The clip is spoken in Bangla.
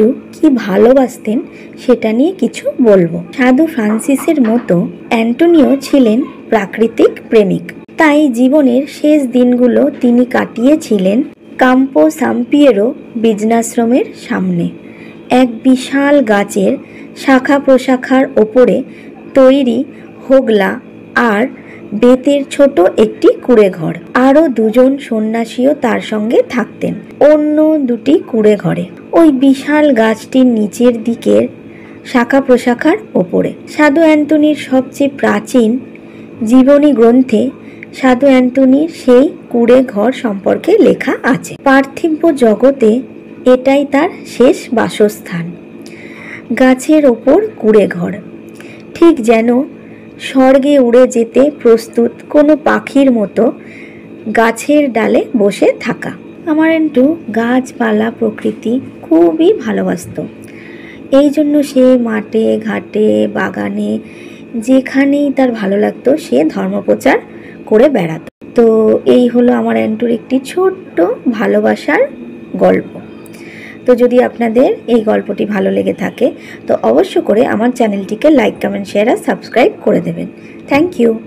অ্যান্ড্রু কি ভালোবাসতেন সেটা নিয়ে কিছু বলবো। সাধু ফ্রান্সিসের মতো অ্যান্টোনিও ছিলেন প্রাকৃতিক প্রেমিক। তাই জীবনের শেষ দিনগুলো তিনি কাটিয়েছিলেন কাম্পো সান পিয়েরো বীজনাশ্রমের সামনে, এক বিশাল গাছের শাখা প্রশাখার ওপরে তৈরি হোগলা আর বেতের ছোট একটি কুঁড়েঘর। আরও দুজন সন্ন্যাসীও তার সঙ্গে থাকতেন অন্য দুটি কুঁড়েঘরে, ওই বিশাল গাছটির নিচের দিকের শাখা প্রশাখার ওপরে। সাধু অ্যান্টনির সবচেয়ে প্রাচীন জীবনী গ্রন্থে সাধু অ্যান্টনির সেই কুঁড়েঘর সম্পর্কে লেখা আছে। পার্থিব জগতে এটাই তার শেষ বাসস্থান, গাছের ওপর কুঁড়েঘর, ঠিক যেন স্বর্গে উড়ে যেতে প্রস্তুত কোনো পাখির মতো গাছের ডালে বসে থাকা। আমার অ্যান্টু গাছপালা প্রকৃতি খুবই ভালোবাসত। এই জন্য সে মাঠে ঘাটে বাগানে যেখানেই তার ভালো লাগতো সে ধর্মপ্রচার করে বেড়াতো। তো এই হলো আমার অ্যান্টুর একটি ছোট্ট ভালোবাসার গল্প। তো যদি আপনাদের এই গল্পটি ভালো লেগে থাকে তো অবশ্য করে আমার চ্যানেলটিকে লাইক কমেন্ট শেয়ার আর সাবস্ক্রাইব করে দেবেন। Thank you.